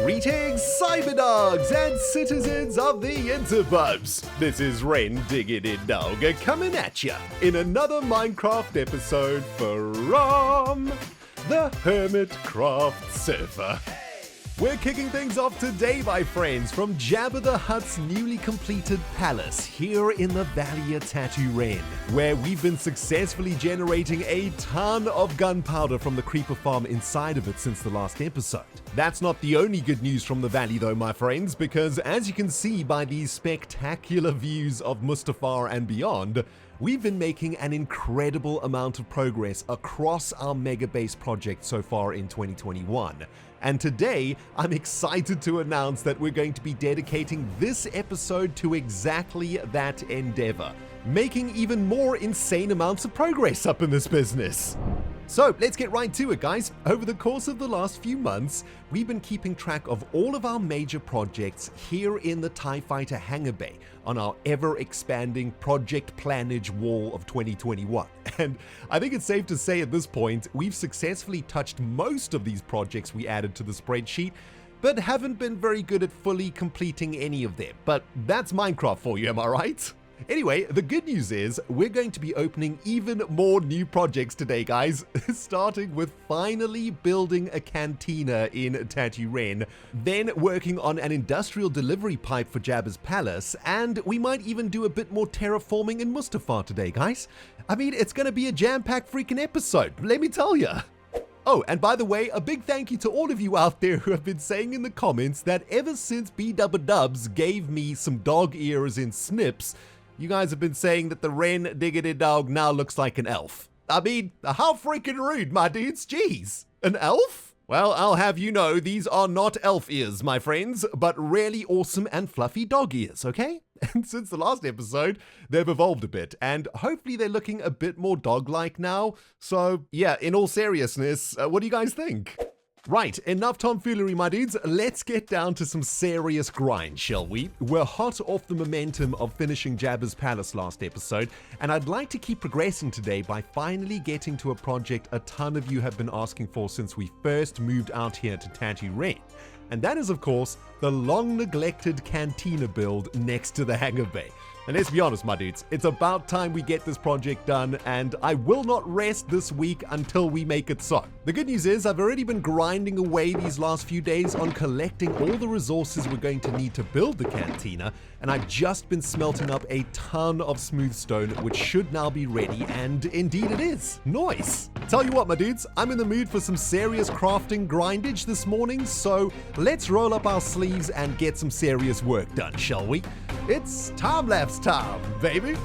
Greetings, cyberdogs and citizens of the interbubs. This is Rendog coming at ya in another Minecraft episode from the HermitCraft server. We're kicking things off today, my friends, from Jabba the Hutt's newly completed palace here in the Valley of Tatooren, where we've been successfully generating a ton of gunpowder from the creeper farm inside of it since the last episode. That's not the only good news from the valley though, my friends, because as you can see by these spectacular views of Mustafar and beyond, we've been making an incredible amount of progress across our Megabase project so far in 2021. And today, I'm excited to announce that we're going to be dedicating this episode to exactly that endeavor, making even more insane amounts of progress up in this business. So let's get right to it, guys. Over the course of the last few months, we've been keeping track of all of our major projects here in the TIE Fighter hangar bay on our ever-expanding project planage wall of 2021. And I think it's safe to say at this point, we've successfully touched most of these projects we added to the spreadsheet, but haven't been very good at fully completing any of them. But that's Minecraft for you, am I right? Anyway, the good news is we're going to be opening even more new projects today, guys, starting with finally building a cantina in Tatooren, then working on an industrial delivery pipe for Jabba's palace, and we might even do a bit more terraforming in Mustafar today, guys. I mean, it's going to be a jam-packed freaking episode, let me tell ya. Oh, and by the way, a big thank you to all of you out there who have been saying in the comments that ever since B-Dubba-Dubs gave me some dog ears and snips, you guys have been saying that the Rendog now looks like an elf. I mean, how freaking rude, my dudes, jeez. An elf? Well, I'll have you know, these are not elf ears, my friends, but really awesome and fluffy dog ears, okay? And since the last episode, they've evolved a bit, and hopefully they're looking a bit more dog-like now. So, yeah, in all seriousness, what do you guys think? Right, enough tomfoolery, my dudes. Let's get down to some serious grind, shall we? We're hot off the momentum of finishing Jabba's palace last episode, and I'd like to keep progressing today by finally getting to a project a ton of you have been asking for since we first moved out here to Tatooren. And that is, of course, the long-neglected Cantina build next to the hangar bay. And let's be honest, my dudes, it's about time we get this project done, and I will not rest this week until we make it so. The good news is I've already been grinding away these last few days on collecting all the resources we're going to need to build the Cantina, and I've just been smelting up a ton of smooth stone, which should now be ready, and indeed it is. Nice! Tell you what, my dudes, I'm in the mood for some serious crafting grindage this morning, so let's roll up our sleeves and get some serious work done, shall we? It's time-lapse time, baby!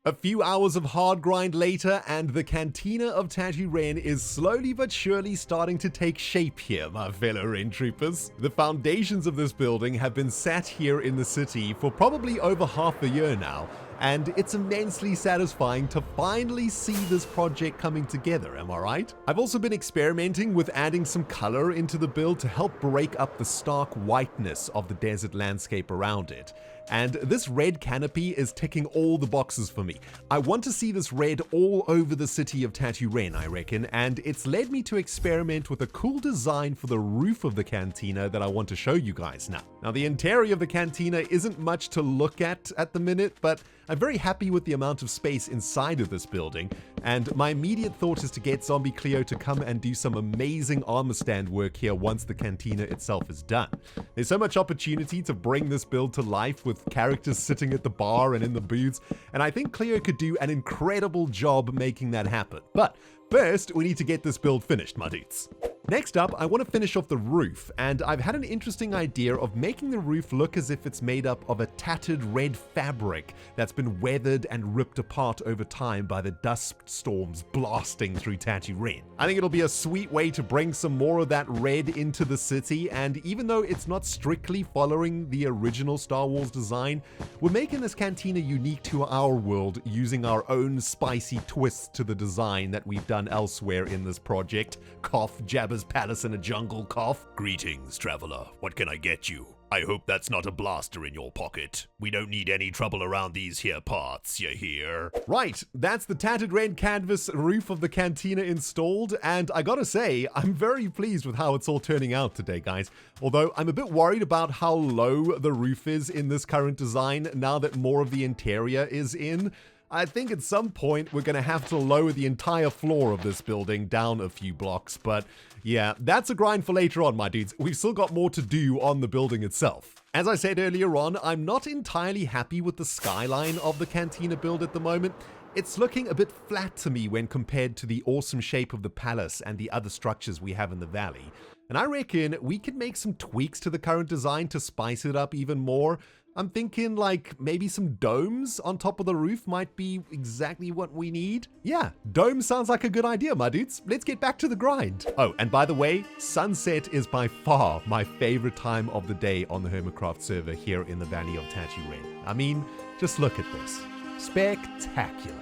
A few hours of hard grind later, and the Cantina of Tatooren is slowly but surely starting to take shape here, my fellow Ren Troopers. The foundations of this building have been sat here in the city for probably over half a year now, and it's immensely satisfying to finally see this project coming together, am I right? I've also been experimenting with adding some color into the build to help break up the stark whiteness of the desert landscape around it. And this red canopy is ticking all the boxes for me. I want to see this red all over the city of Tatooren, I reckon, and it's led me to experiment with a cool design for the roof of the cantina that I want to show you guys now. Now, the interior of the cantina isn't much to look at the minute, but I'm very happy with the amount of space inside of this building, and my immediate thought is to get Zombie Cleo to come and do some amazing armor stand work here once the cantina itself is done. There's so much opportunity to bring this build to life with characters sitting at the bar and in the booths, and I think Cleo could do an incredible job making that happen. But first, we need to get this build finished, my dudes. Next up, I want to finish off the roof, and I've had an interesting idea of making the roof look as if it's made up of a tattered red fabric that's been weathered and ripped apart over time by the dust storms blasting through Tatooren. I think it'll be a sweet way to bring some more of that red into the city, and even though it's not strictly following the original Star Wars design, we're making this cantina unique to our world using our own spicy twists to the design that we've done elsewhere in this project. Cough, Jabba's palace in a jungle, cough. Greetings, traveler. What can I get you? I hope that's not a blaster in your pocket. We don't need any trouble around these here parts, you hear? Right, that's the tattered red canvas roof of the cantina installed, and I gotta say, I'm very pleased with how it's all turning out today, guys. Although I'm a bit worried about how low the roof is in this current design now that more of the interior is in. I think at some point we're going to have to lower the entire floor of this building down a few blocks, but yeah, that's a grind for later on, my dudes. We've still got more to do on the building itself. As I said earlier on, I'm not entirely happy with the skyline of the cantina build at the moment. It's looking a bit flat to me when compared to the awesome shape of the palace and the other structures we have in the valley. And I reckon we could make some tweaks to the current design to spice it up even more. I'm thinking like maybe some domes on top of the roof might be exactly what we need. Yeah, domes sounds like a good idea, my dudes. Let's get back to the grind. Oh, and by the way, sunset is by far my favorite time of the day on the HermitCraft server here in the Valley of Tatooren. I mean, just look at this. Spectacular.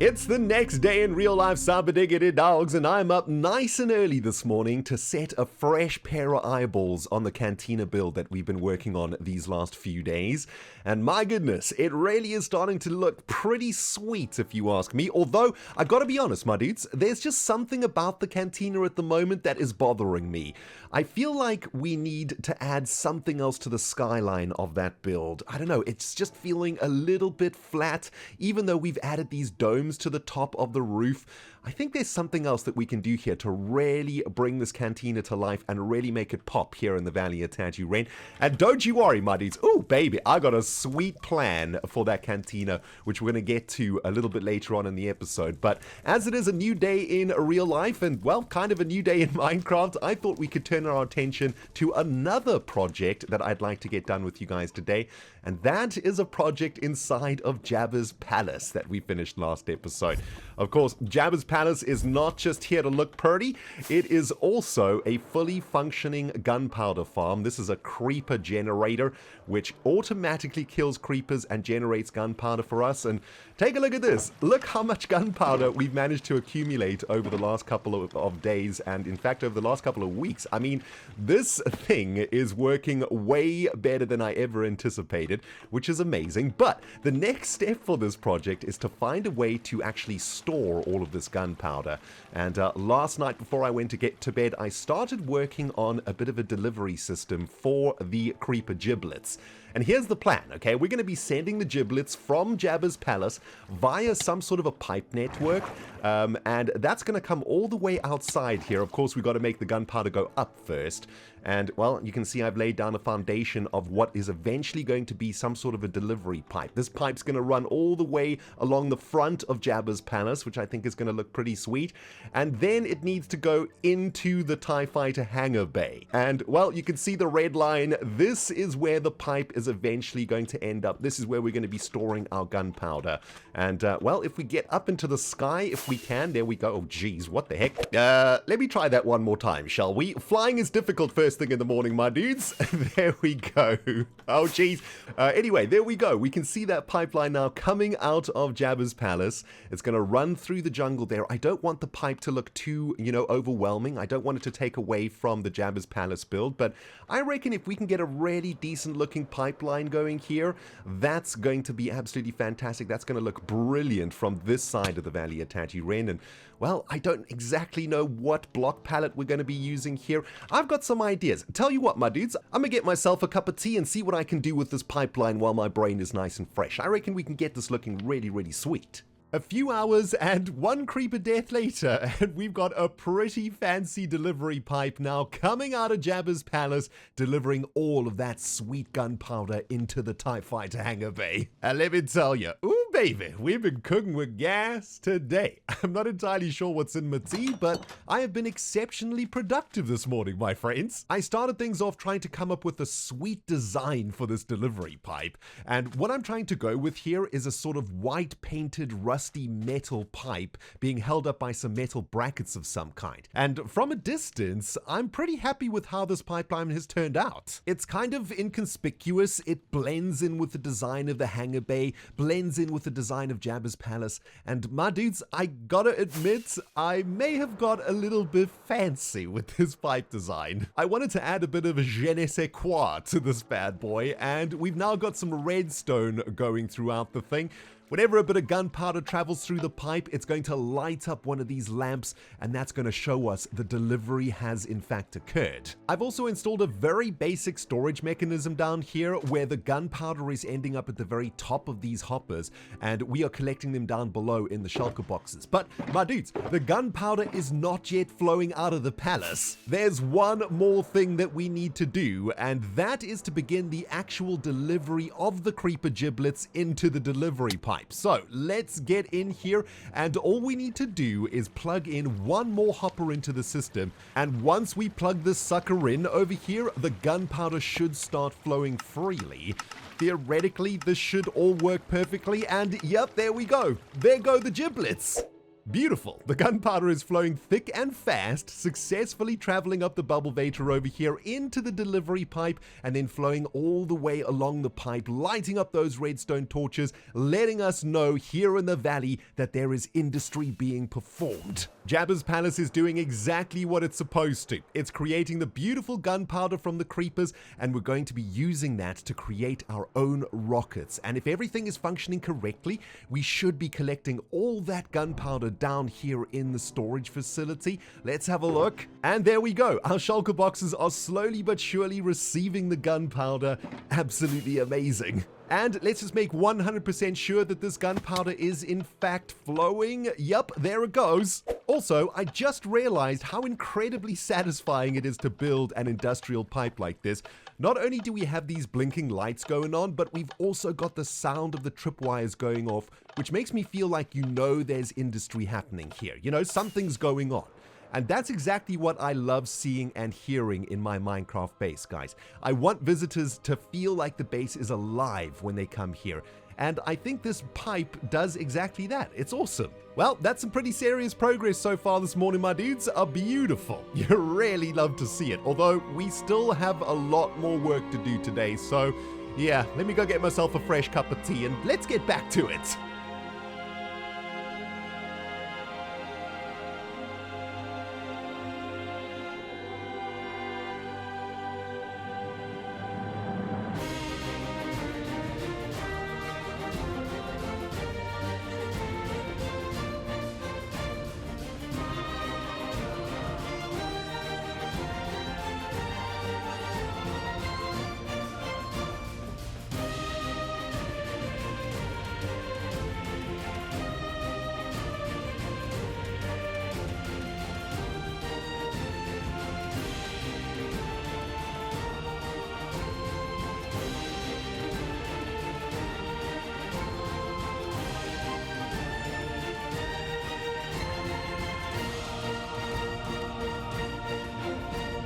It's the next day in real life, Sabadiggity dogs, and I'm up nice and early this morning to set a fresh pair of eyeballs on the Cantina build that we've been working on these last few days. And my goodness, it really is starting to look pretty sweet if you ask me. Although, I gotta be honest, my dudes, there's just something about the Cantina at the moment that is bothering me. I feel like we need to add something else to the skyline of that build. I don't know, it's just feeling a little bit flat, even though we've added these domes to the top of the roof. I think there's something else that we can do here to really bring this cantina to life and really make it pop here in the Valley of Tatooren. And don't you worry, my dudes. Oh, baby, I got a sweet plan for that cantina, which we're going to get to a little bit later on in the episode. But as it is a new day in real life and, well, kind of a new day in Minecraft, I thought we could turn our attention to another project that I'd like to get done with you guys today. And that is a project inside of Jabba's palace that we finished last episode. Of course, Jabba's palace is not just here to look pretty, it is also a fully functioning gunpowder farm. This is a creeper generator, which automatically kills creepers and generates gunpowder for us. And take a look at this. Look how much gunpowder we've managed to accumulate over the last couple of days, and in fact over the last couple of weeks. I mean, this thing is working way better than I ever anticipated, which is amazing. But the next step for this project is to find a way to actually store all of this gunpowder. And last night before I went to get to bed, I started working on a bit of a delivery system for the creeper giblets. And here's the plan, okay? We're going to be sending the giblets from Jabba's palace via some sort of a pipe network, and that's going to come all the way outside here. Of course, we've got to make the gunpowder go up first. And, well, you can see I've laid down a foundation of what is eventually going to be some sort of a delivery pipe. This pipe's going to run all the way along the front of Jabba's palace, which I think is going to look pretty sweet. And then it needs to go into the TIE Fighter hangar bay. And, well, you can see the red line. This is where the pipe is eventually going to end up. This is where we're going to be storing our gunpowder. And, well, if we get up into the sky, if we can, there we go. Oh, geez, what the heck? Let me try that one more time, shall we? Flying is difficult first thing in the morning, my dudes. There we go. Oh, geez. Anyway, there we go. We can see that pipeline now coming out of Jabba's palace. It's going to run through the jungle there. I don't want the pipe to look too, overwhelming. I don't want it to take away from the Jabba's palace build, but I reckon if we can get a really decent looking pipeline going here, that's going to be absolutely fantastic. That's going to look brilliant from this side of the Valley of Tatooren. And, well, I don't exactly know what block palette we're going to be using here. I've got some ideas. Tell you what, my dudes, I'm going to get myself a cup of tea and see what I can do with this pipeline while my brain is nice and fresh. I reckon we can get this looking really, really sweet. A few hours and one creeper death later, and we've got a pretty fancy delivery pipe now coming out of Jabba's palace, delivering all of that sweet gunpowder into the TIE Fighter hangar bay. And let me tell you, ooh baby, we've been cooking with gas today. I'm not entirely sure what's in my tea, but I have been exceptionally productive this morning, my friends. I started things off trying to come up with a sweet design for this delivery pipe, and what I'm trying to go with here is a sort of white painted rusty metal pipe being held up by some metal brackets of some kind. And from a distance, I'm pretty happy with how this pipeline has turned out. It's kind of inconspicuous. It blends in with the design of the hangar bay, blends in with the design of Jabba's palace, and my dudes, I gotta admit, I may have got a little bit fancy with this pipe design. I wanted to add a bit of a je ne sais quoi to this bad boy, and we've now got some redstone going throughout the thing. Whenever a bit of gunpowder travels through the pipe, it's going to light up one of these lamps, and that's going to show us the delivery has in fact occurred. I've also installed a very basic storage mechanism down here where the gunpowder is ending up at the very top of these hoppers, and we are collecting them down below in the shulker boxes. But, my dudes, the gunpowder is not yet flowing out of the palace. There's one more thing that we need to do, and that is to begin the actual delivery of the creeper giblets into the delivery pipe. So let's get in here, and all we need to do is plug in one more hopper into the system, and once we plug this sucker in over here, the gunpowder should start flowing freely. Theoretically, this should all work perfectly, and yep, there we go. There go the giblets. Beautiful. The gunpowder is flowing thick and fast, successfully traveling up the bubble vator over here into the delivery pipe, and then flowing all the way along the pipe, lighting up those redstone torches, letting us know here in the valley that there is industry being performed. Jabba's palace is doing exactly what it's supposed to. It's creating the beautiful gunpowder from the creepers, and we're going to be using that to create our own rockets. And if everything is functioning correctly, we should be collecting all that gunpowder down here in the storage facility. Let's have a look. And there we go. Our shulker boxes are slowly but surely receiving the gunpowder. Absolutely amazing. And let's just make 100% sure that this gunpowder is in fact flowing. Yup, there it goes. Also, I just realized how incredibly satisfying it is to build an industrial pipe like this. Not only do we have these blinking lights going on, but we've also got the sound of the tripwires going off, which makes me feel like there's industry happening here. Something's going on. And that's exactly what I love seeing and hearing in my Minecraft base, guys. I want visitors to feel like the base is alive when they come here. And I think this pipe does exactly that. It's awesome. Well, that's some pretty serious progress so far this morning, my dudes. Beautiful. You really love to see it. Although we still have a lot more work to do today. So yeah, let me go get myself a fresh cup of tea and let's get back to it.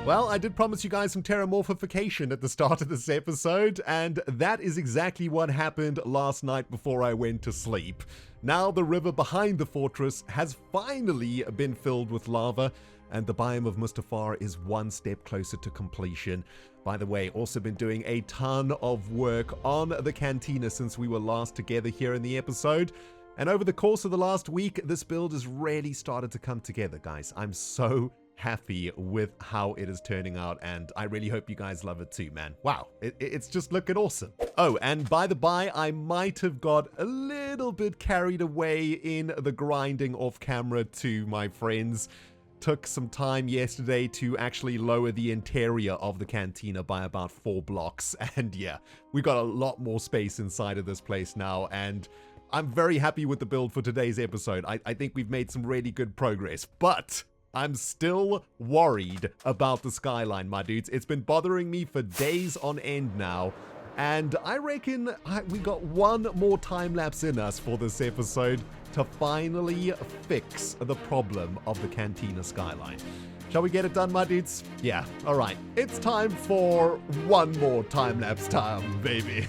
Well, I did promise you guys some terramorphification at the start of this episode, and that is exactly what happened last night before I went to sleep. Now the river behind the fortress has finally been filled with lava, and the biome of Mustafar is one step closer to completion. By the way, also been doing a ton of work on the Cantina since we were last together here in the episode. And over the course of the last week, this build has really started to come together, guys. I'm so happy with how it is turning out, and I really hope you guys love it too, man. Wow, it's just looking awesome. Oh, and by the by, I might have got a little bit carried away in the grinding off camera too, my friends. Took some time yesterday to actually lower the interior of the Cantina by about 4 blocks, and yeah, we got a lot more space inside of this place now, and I'm very happy with the build for today's episode. I think we've made some really good progress, but I'm still worried about the skyline, my dudes. It's been bothering me for days on end now, and I reckon we got one more time lapse in us for this episode to finally fix the problem of the Cantina skyline. Shall we get it done, my dudes? Yeah, alright. It's time for one more time lapse time, baby.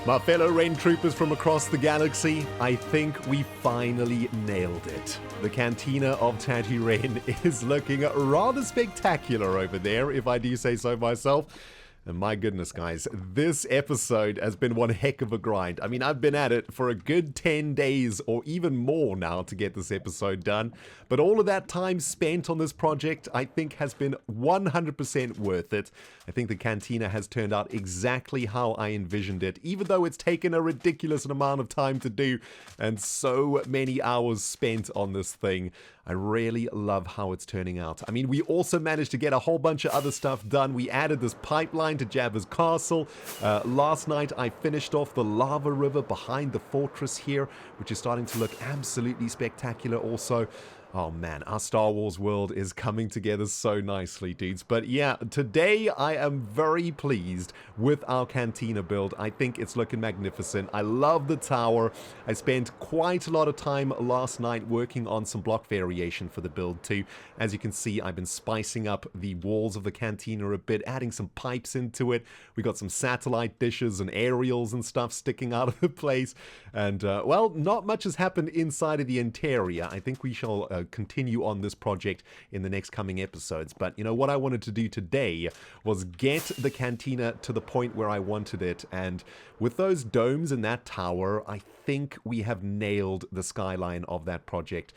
My fellow rain troopers from across the galaxy, I think we finally nailed it. The Cantina of Tatooren is looking rather spectacular over there, if I do say so myself. And my goodness, guys, this episode has been one heck of a grind. I mean, I've been at it for a good 10 days or even more now to get this episode done. But all of that time spent on this project, I think, has been 100% worth it. I think the Cantina has turned out exactly how I envisioned it, even though it's taken a ridiculous amount of time to do and so many hours spent on this thing. I really love how it's turning out. I mean, we also managed to get a whole bunch of other stuff done. We added this pipeline to Jabba's castle. Last night, I finished off the lava river behind the fortress here, which is starting to look absolutely spectacular also. Oh man, our Star Wars world is coming together so nicely, dudes. But yeah, today I am very pleased with our Cantina build. I think it's looking magnificent. I love the tower. I spent quite a lot of time last night working on some block variation for the build too. As you can see, I've been spicing up the walls of the Cantina a bit, adding some pipes into it. We got some satellite dishes and aerials and stuff sticking out of the place. And well, not much has happened inside of the interior. I think we shall continue on this project in the next coming episodes. But you know what I wanted to do today was get the Cantina to the point where I wanted it, and with those domes in that tower, I think we have nailed the skyline of that project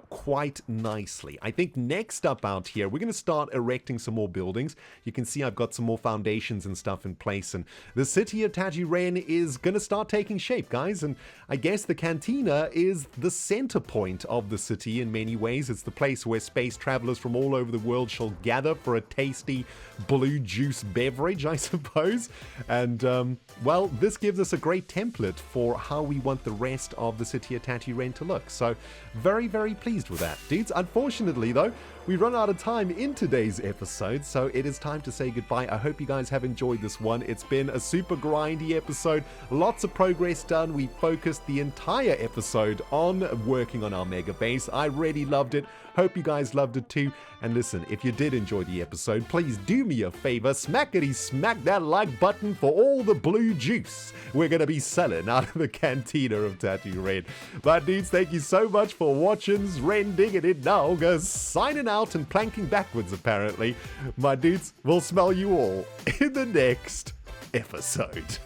quite nicely. I think next up out here, we're going to start erecting some more buildings. You can see I've got some more foundations and stuff in place, and the City of Tatooren is going to start taking shape, guys. And I guess the Cantina is the center point of the city in many ways. It's the place where space travelers from all over the world shall gather for a tasty blue juice beverage, I suppose. And well, this gives us a great template for how we want the rest of the City of Tatooren to look. So very, very pleased with that, dudes. Unfortunately, though, we run out of time in today's episode, so it is time to say goodbye. I hope you guys have enjoyed this one. It's been a super grindy episode. Lots of progress done. We focused the entire episode on working on our mega base. I really loved it. Hope you guys loved it too. And listen, if you did enjoy the episode, please do me a favor, smackety smack that like button for all the blue juice we're going to be selling out of the Cantina of Tatooren. But dudes, thank you so much for watching. Rendog signing out and planking backwards apparently. My dudes, we'll smell you all in the next episode.